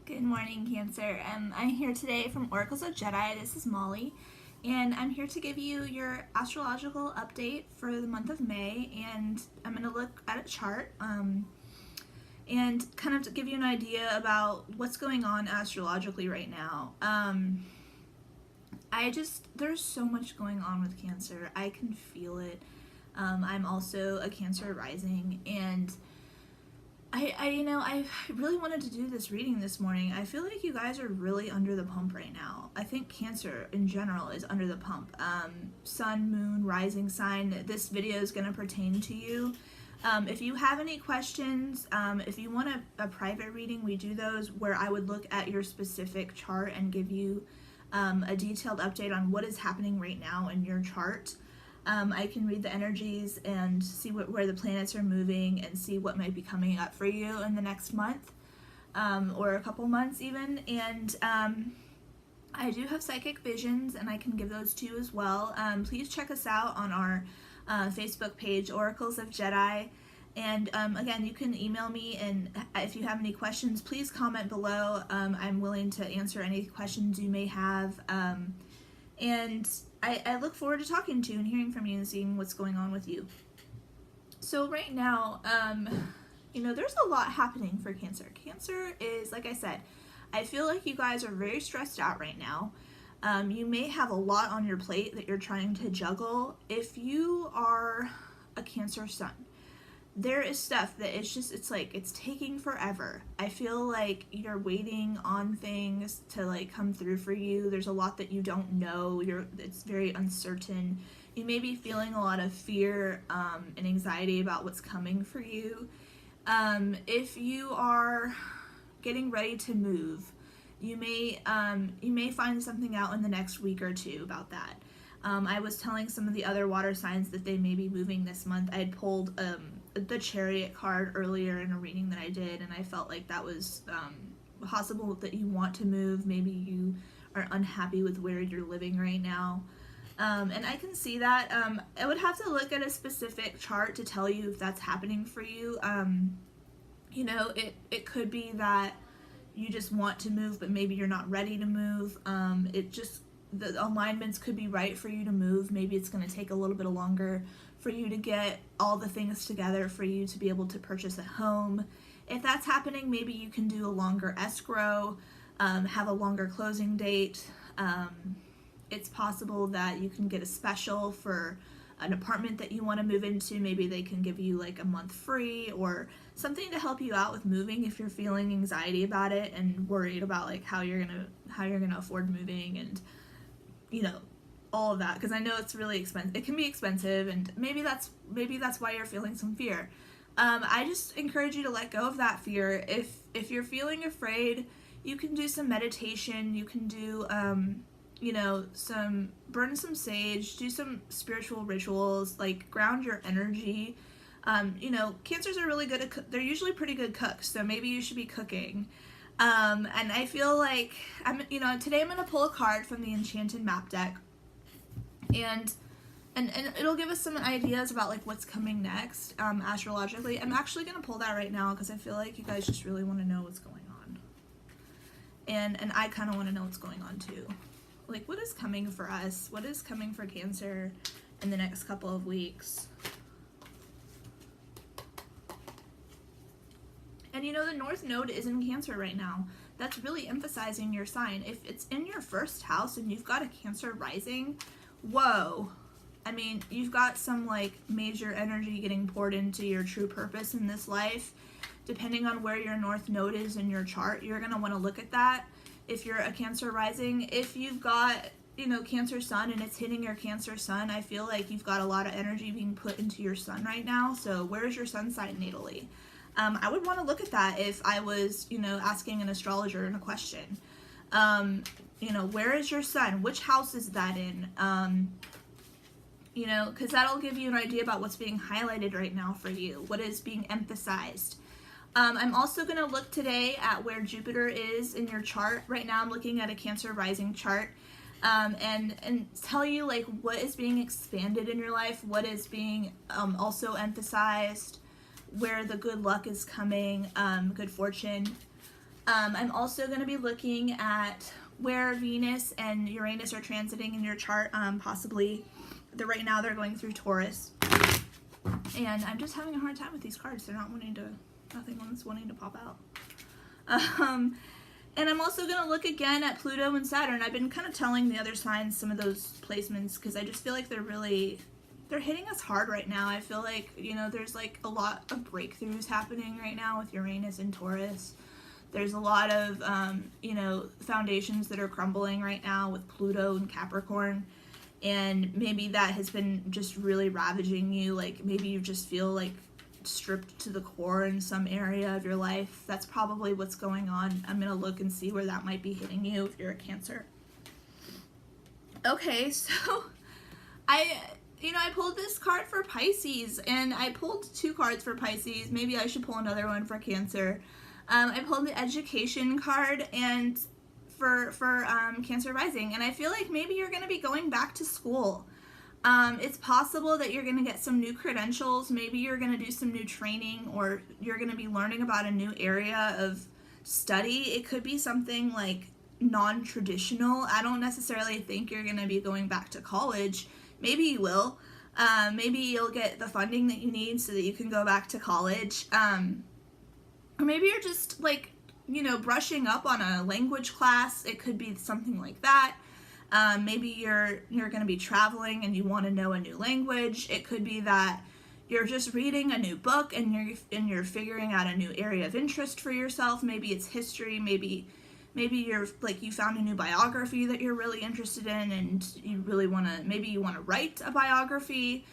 Good morning, Cancer. I'm here today from Oracles of Jedi. This is Molly, and I'm here to give you your astrological update for the month of May. And I'm going to look at a chart and kind of to give you an idea about what's going on astrologically right now. There's so much going on with Cancer. I can feel it. I'm also a Cancer rising, and I really wanted to do this reading this morning. I feel like you guys are really under the pump right now. I think Cancer in general is under the pump. Sun, moon, rising sign. This video is going to pertain to you. If you have any questions, if you want a private reading, we do those where I would look at your specific chart and give you a detailed update on what is happening right now in your chart. I can read the energies and see where the planets are moving and see what might be coming up for you in the next month or a couple months even. And I do have psychic visions, and I can give those to you as well. Please check us out on our Facebook page, Oracles of Jedi. And again, you can email me, and if you have any questions, please comment below. I'm willing to answer any questions you may have. And I look forward to talking to you and hearing from you and seeing what's going on with you. So right now, there's a lot happening for Cancer. Cancer is, like I said, I feel like you guys are very stressed out right now. You may have a lot on your plate that you're trying to juggle. If you are a Cancer sun, there is stuff that it's taking forever. I feel like you're waiting on things to come through for you. There's a lot that you don't know. It's very uncertain. You may be feeling a lot of fear and anxiety about what's coming for you. If you are getting ready to move, you may find something out in the next week or two about that. I was telling some of the other water signs that they may be moving this month. I had pulled the Chariot card earlier in a reading that I did, and I felt like that was possible that you want to move. Maybe you are unhappy with where you're living right now. And I can see that. I would have to look at a specific chart to tell you if that's happening for you. It could be that you just want to move, but maybe you're not ready to move. The alignments could be right for you to move. Maybe it's going to take a little bit longer for you to get all the things together for you to be able to purchase a home. If that's happening, maybe you can do a longer escrow, have a longer closing date. It's possible that you can get a special for an apartment that you want to move into. Maybe they can give you like a month free or something to help you out with moving if you're feeling anxiety about it and worried about like how you're gonna afford moving and all of that, because I know it's really expensive. It can be expensive, and maybe that's why you're feeling some fear. I just encourage you to let go of that fear. If you're feeling afraid, you can do some meditation. You can do burn some sage, do some spiritual rituals, like ground your energy. Cancers are really good they're usually pretty good cooks, so maybe you should be cooking. And I feel like today I'm gonna pull a card from the Enchanted Map deck, and it'll give us some ideas about like what's coming next astrologically. I'm actually gonna pull that right now because I feel like you guys just really want to know what's going on, and I kind of want to know what's going on too. Like, what is coming for us? What is coming for Cancer in the next couple of weeks? And the North Node is in Cancer right now. That's really emphasizing your sign. If it's in your first house and you've got a Cancer rising, whoa. I mean, you've got some like major energy getting poured into your true purpose in this life. Depending on where your North Node is in your chart, you're going to want to look at that. If you're a Cancer rising, if you've got, Cancer sun and it's hitting your Cancer sun, I feel like you've got a lot of energy being put into your sun right now. So where is your sun sign natally? I would want to look at that if I was, asking an astrologer in a question. Where is your sun? Which house is that in? Because that'll give you an idea about what's being highlighted right now for you, what is being emphasized. I'm also going to look today at where Jupiter is in your chart. Right now I'm looking at a Cancer rising chart, and tell you like what is being expanded in your life, what is being also emphasized, where the good luck is coming, good fortune. I'm also going to be looking at where Venus and Uranus are transiting in your chart. Possibly, right now they're going through Taurus. And I'm just having a hard time with these cards. They're nothing one's wanting to pop out. And I'm also going to look again at Pluto and Saturn. I've been kind of telling the other signs some of those placements because I just feel like they're hitting us hard right now. I feel like, there's like a lot of breakthroughs happening right now with Uranus and Taurus. There's a lot of, foundations that are crumbling right now with Pluto and Capricorn. And maybe that has been just really ravaging you. Like maybe you just feel like stripped to the core in some area of your life. That's probably what's going on. I'm going to look and see where that might be hitting you if you're a Cancer. Okay, so I pulled this card for Pisces, and I pulled 2 cards for Pisces. Maybe I should pull another one for Cancer. I pulled the education card and for Cancer rising, and I feel like maybe you're going to be going back to school. It's possible that you're going to get some new credentials. Maybe you're going to do some new training, or you're going to be learning about a new area of study. It could be something like non-traditional. I don't necessarily think you're going to be going back to college. Maybe you will. Maybe you'll get the funding that you need so that you can go back to college. Or maybe you're just like, brushing up on a language class. It could be something like that. Maybe you're going to be traveling and you want to know a new language. It could be that you're just reading a new book and you're figuring out a new area of interest for yourself. Maybe it's history. Maybe you're like, you found a new biography that you're really interested in and you really want to write a biography.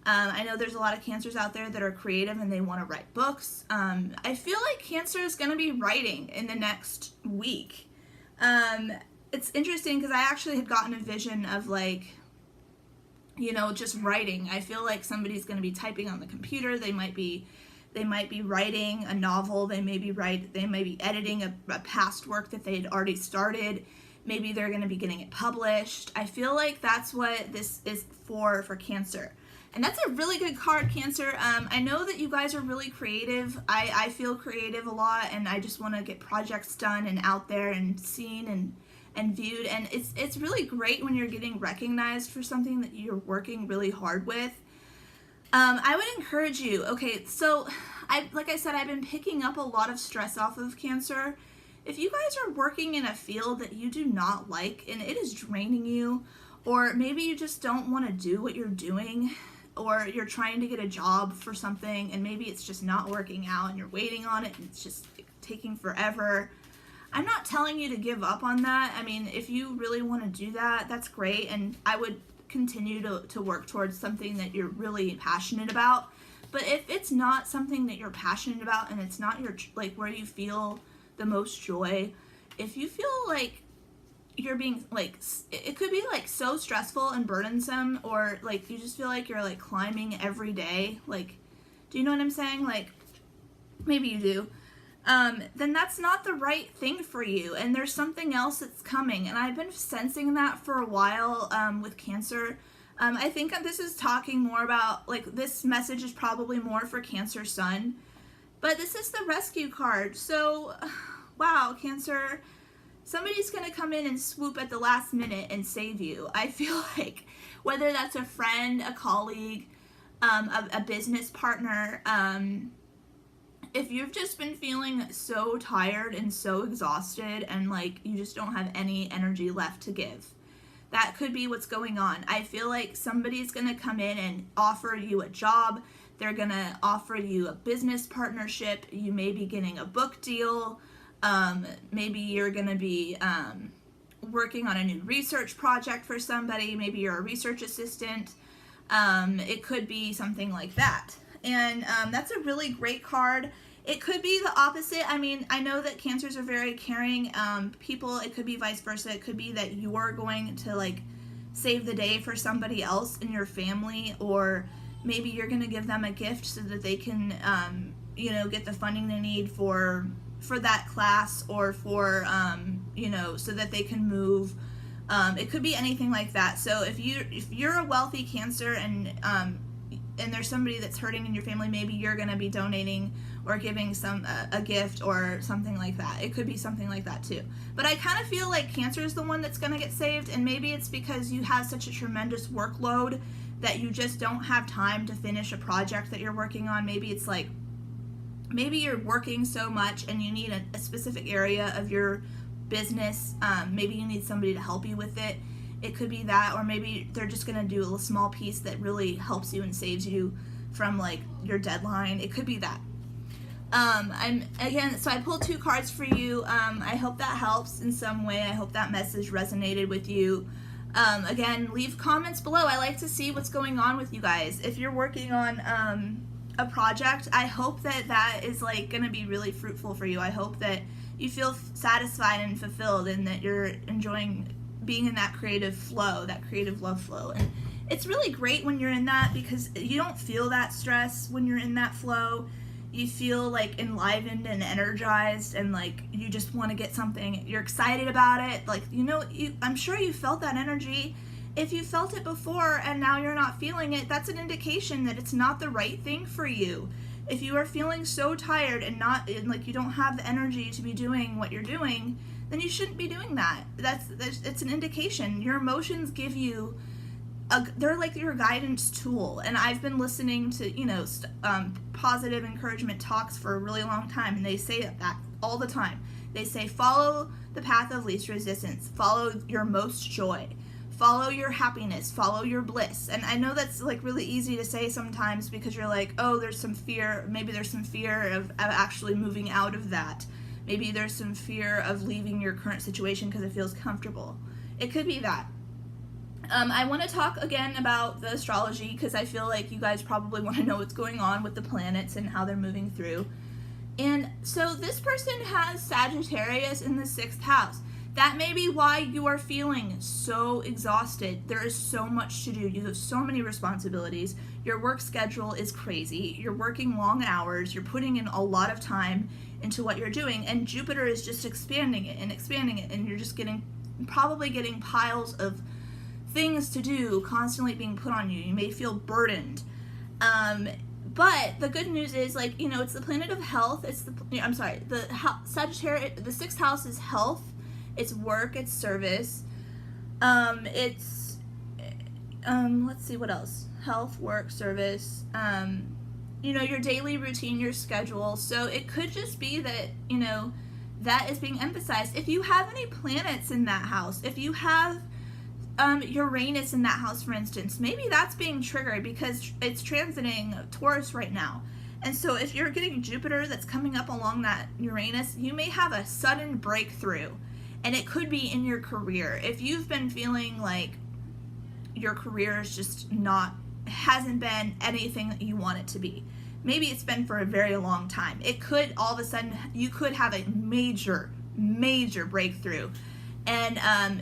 I know there's a lot of Cancers out there that are creative and they want to write books. I feel like Cancer is going to be writing in the next week. It's interesting because I actually had gotten a vision of like, just writing. I feel like somebody's going to be typing on the computer. They might be writing a novel. They may be editing a past work that they had already started. Maybe they're going to be getting it published. I feel like that's what this is for Cancer. And that's a really good card, Cancer. I know that you guys are really creative. I feel creative a lot, and I just want to get projects done and out there and seen and viewed. And it's really great when you're getting recognized for something that you're working really hard with. I would encourage you. Okay, so like I said, I've been picking up a lot of stress off of Cancer. If you guys are working in a field that you do not like and it is draining you, or maybe you just don't want to do what you're doing, or you're trying to get a job for something and maybe it's just not working out and you're waiting on it and it's just taking forever. I'm not telling you to give up on that. I mean, if you really want to do that, that's great, and I would continue to work towards something that you're really passionate about. But if it's not something that you're passionate about and it's not your, like, where you feel the most joy, if you feel like you're being, like, it could be like so stressful and burdensome, or like you just feel like you're like climbing every day, like, do you know what I'm saying? Like, maybe you do. Then that's not the right thing for you, and there's something else that's coming, and I've been sensing that for a while with Cancer. I think this is talking more about, like, this message is probably more for Cancer Sun, but this is the Rescue card. So, wow, Cancer, somebody's going to come in and swoop at the last minute and save you. I feel like, whether that's a friend, a colleague, a business partner, if you've just been feeling so tired and so exhausted and like you just don't have any energy left to give, that could be what's going on. I feel like somebody's going to come in and offer you a job. They're going to offer you a business partnership. You may be getting a book deal. Maybe you're going to be working on a new research project for somebody. Maybe you're a research assistant. It could be something like that. And that's a really great card. It could be the opposite. I mean, I know that Cancers are very caring people. It could be vice versa. It could be that you're going to, like, save the day for somebody else in your family, or maybe you're going to give them a gift so that they can, get the funding they need for that class, or for, so that they can move. It could be anything like that. So if you're a wealthy Cancer and there's somebody that's hurting in your family, maybe you're going to be donating or giving a gift or something like that. It could be something like that too. But I kind of feel like Cancer is the one that's going to get saved, and maybe it's because you have such a tremendous workload that you just don't have time to finish a project that you're working on. Maybe it's like, maybe you're working so much and you need a specific area of your business. Maybe you need somebody to help you with it. It could be that, or maybe they're just going to do a small piece that really helps you and saves you from like your deadline. It could be that. So I pulled 2 cards for you. I hope that helps in some way. I hope that message resonated with you. Again, leave comments below. I like to see what's going on with you guys. If you're working on a project, I hope that is like going to be really fruitful for you. I hope that you feel satisfied and fulfilled, and that you're enjoying being in that creative flow, that creative love flow. And it's really great when you're in that, because you don't feel that stress when you're in that flow. You feel like enlivened and energized, and like you just want to get something. You're excited about it. Like, I'm sure you felt that energy. If you felt it before and now you're not feeling it, that's an indication that it's not the right thing for you. If you are feeling so tired and like you don't have the energy to be doing what you're doing, then you shouldn't be doing that. It's an indication. Your emotions give you they're like your guidance tool. And I've been listening to positive encouragement talks for a really long time, and they say that all the time. They say follow the path of least resistance, follow your most joy, follow your happiness, follow your bliss. And I know that's like really easy to say sometimes, because you're like, oh, there's some fear. Maybe there's some fear of actually moving out of that. Maybe there's some fear of leaving your current situation because it feels comfortable. It could be that. I want to talk again about the astrology, because I feel like you guys probably want to know what's going on with the planets and how they're moving through. And so this person has Sagittarius in the 6th house. That may be why you are feeling so exhausted. There is so much to do. You have so many responsibilities. Your work schedule is crazy. You're working long hours. You're putting in a lot of time into what you're doing. And Jupiter is just expanding it. And you're just probably getting piles of things to do constantly being put on you. You may feel burdened. But the good news is, like, it's the planet of health. The Sagittarius, the 6th house is health. It's work, it's service, let's see what else. Health, work, service, your daily routine, your schedule. So it could just be that, that is being emphasized. If you have any planets in that house, if you have Uranus in that house, for instance, maybe that's being triggered because it's transiting Taurus right now. And so if you're getting Jupiter that's coming up along that Uranus, you may have a sudden breakthrough. And it could be in your career. If you've been feeling like your career is just hasn't been anything that you want it to be. Maybe it's been for a very long time. It could, all of a sudden, you could have a major breakthrough. And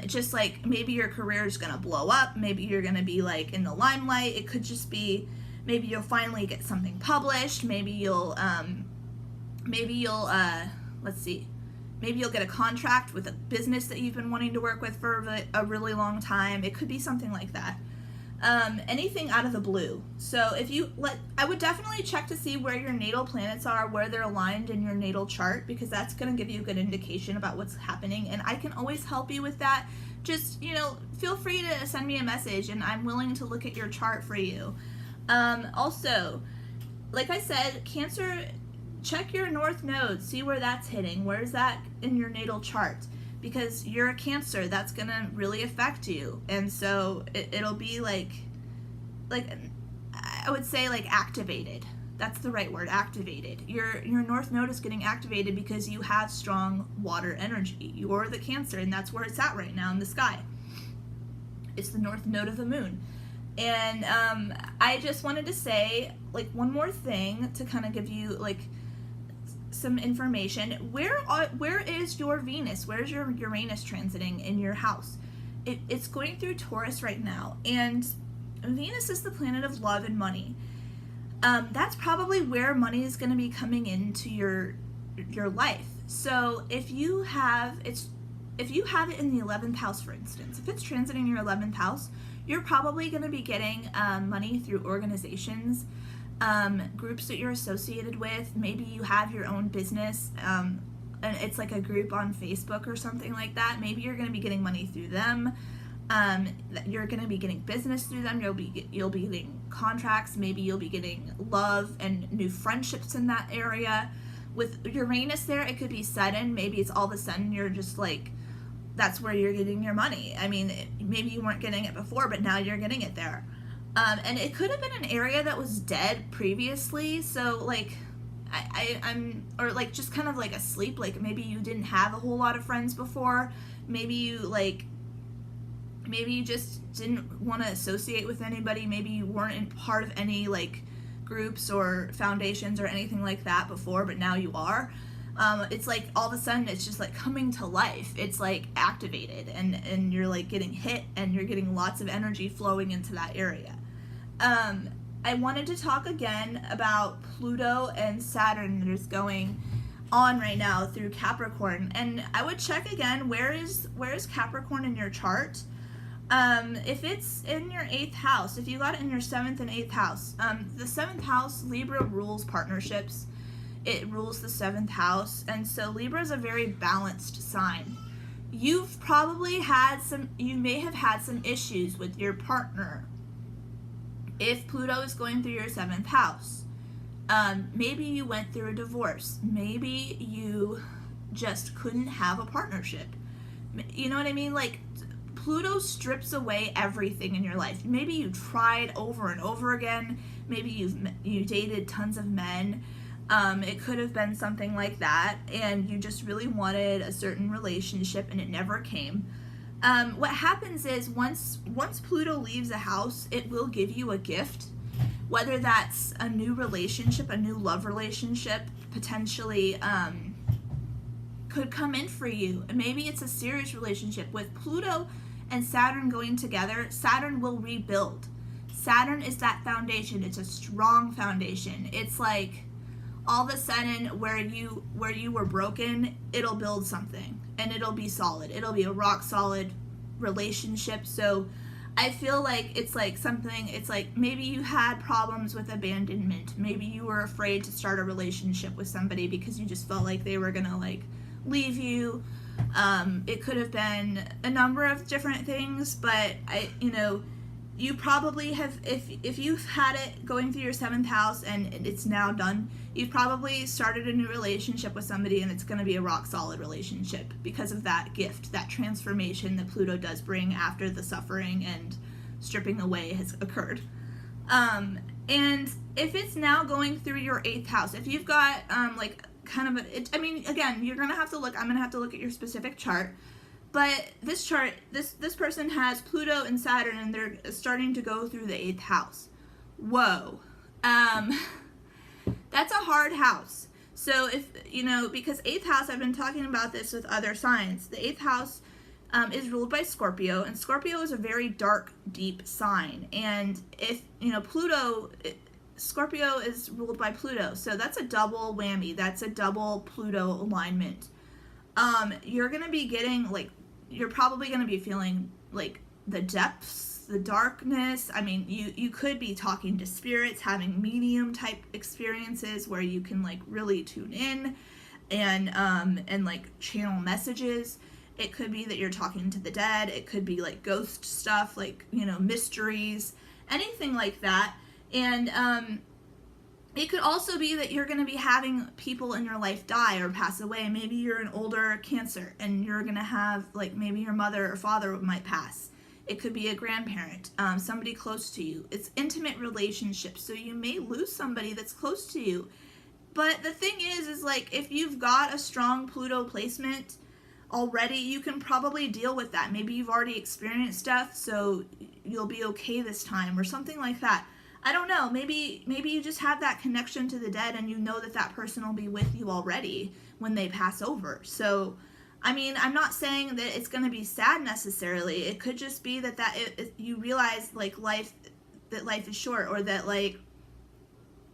just like maybe your career is going to blow up. Maybe you're going to be like in the limelight. It could just be, maybe you'll finally get something published. Maybe you'll maybe you'll get a contract with a business that you've been wanting to work with for a really long time. It could be something like that. Anything out of the blue. So I would definitely check to see where your natal planets are, where they're aligned in your natal chart, because that's going to give you a good indication about what's happening. And I can always help you with that. Just, feel free to send me a message, and I'm willing to look at your chart for you. Also, like I said, Cancer, check your north node, see where that's hitting. Where's that in your natal chart? Because you're a Cancer, that's gonna really affect you. And so it'll be like I would say like activated. That's the right word, activated. Your north node is getting activated because you have strong water energy. You're the Cancer, and that's where it's at right now in the sky. It's the north node of the moon. And I just wanted to say like one more thing to kind of give you like some information. Where is your Venus? Where's your Uranus transiting in your house? It's going through Taurus right now, and Venus is the planet of love and money. That's probably where money is going to be coming into your life. So if you have it in the 11th house, for instance, if it's transiting your 11th house, you're probably going to be getting money through organizations. groups that you're associated with. Maybe you have your own business, and it's like a group on Facebook or something like that. Maybe you're going to be getting money through them. You're going to be getting business through them. You'll be getting contracts. Maybe you'll be getting love and new friendships in that area. With Uranus there, it could be sudden. Maybe it's all of a sudden you're just like, that's where you're getting your money. I mean, maybe you weren't getting it before, but now you're getting it there. And it could have been an area that was dead previously. So like, I'm, or like just kind of like asleep. Like maybe you didn't have a whole lot of friends before. Maybe you just didn't want to associate with anybody. Maybe you weren't in part of any like groups or foundations or anything like that before, but now you are. It's like all of a sudden it's just like coming to life. It's like activated, and you're like getting hit, and you're getting lots of energy flowing into that area. I wanted to talk again about Pluto and Saturn that is going on right now through Capricorn, and I would check again, where is Capricorn in your chart? If it's in your 8th house, if you got it in your 7th and 8th house, the 7th house, Libra rules partnerships. It rules the 7th house, and so Libra is a very balanced sign. You may have had some issues with your partner if Pluto is going through your 7th house. Maybe you went through a divorce. Maybe you just couldn't have a partnership. You know what I mean? Like, Pluto strips away everything in your life. Maybe you tried over and over again. Maybe you dated tons of men. It could have been something like that, and you just really wanted a certain relationship and it never came. What happens is once Pluto leaves a house, it will give you a gift, whether that's a new relationship, a new love relationship, potentially could come in for you. Maybe it's a serious relationship. With Pluto and Saturn going together, Saturn will rebuild. Saturn is that foundation. It's a strong foundation. It's like all of a sudden where you were broken, it'll build something, and it'll be solid. It'll be a rock solid relationship. So I feel like it's like something, it's like maybe you had problems with abandonment. Maybe you were afraid to start a relationship with somebody because you just felt like they were gonna like leave you. It could have been a number of different things, but you probably have, if you've had it going through your 7th house and it's now done, you've probably started a new relationship with somebody, and it's going to be a rock solid relationship because of that gift, that transformation that Pluto does bring after the suffering and stripping away has occurred. And if it's now going through your 8th house, if you've got like kind of again, you're going to have to look, I'm going to have to look at your specific chart. But this chart, this person has Pluto and Saturn, and they're starting to go through the 8th house. Whoa. That's a hard house. So if, because 8th house, I've been talking about this with other signs. The 8th house is ruled by Scorpio, and Scorpio is a very dark, deep sign. And if, Scorpio is ruled by Pluto. So that's a double whammy. That's a double Pluto alignment. You're going to be getting, like, you're probably going to be feeling like the depths, the darkness. I mean, you could be talking to spirits, having medium type experiences where you can like really tune in and like channel messages. It could be that you're talking to the dead. It could be like ghost stuff, like, mysteries, anything like that. And it could also be that you're going to be having people in your life die or pass away. Maybe you're an older Cancer and you're going to have, like, maybe your mother or father might pass. It could be a grandparent, somebody close to you. It's intimate relationships, so you may lose somebody that's close to you. But the thing is like, if you've got a strong Pluto placement already, you can probably deal with that. Maybe you've already experienced death, so you'll be okay this time or something like that. I don't know, maybe you just have that connection to the dead, and you know that person will be with you already when they pass over. So, I mean, I'm not saying that it's going to be sad necessarily. It could just be that you realize, like, life is short, or that, like,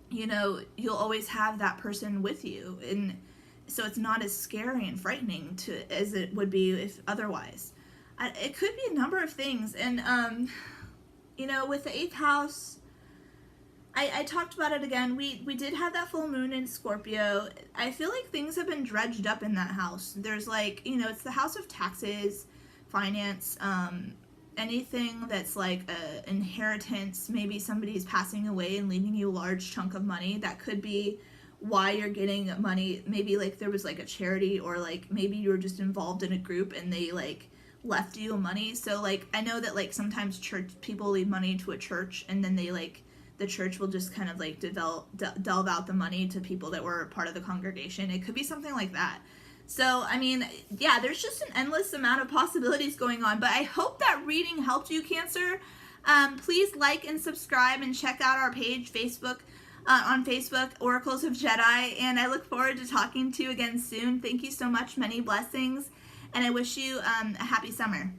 you'll always have that person with you. And so it's not as scary and frightening as it would be if otherwise. It could be a number of things. And, with the 8th house, I talked about it again. We did have that full moon in Scorpio. I feel like things have been dredged up in that house. There's like, you know, it's the house of taxes, finance, anything that's like a inheritance. Maybe somebody's passing away and leaving you a large chunk of money. That could be why you're getting money. Maybe like there was like a charity, or like maybe you were just involved in a group and they like left you money. So like I know that like sometimes church people leave money to a church, and then they like the church will just kind of like delve out the money to people that were part of the congregation. It could be something like that. So, I mean, yeah, there's just an endless amount of possibilities going on. But I hope that reading helped you, Cancer. Please like and subscribe and check out our page, on Facebook, Oracles of Jedi. And I look forward to talking to you again soon. Thank you so much. Many blessings. And I wish you a happy summer.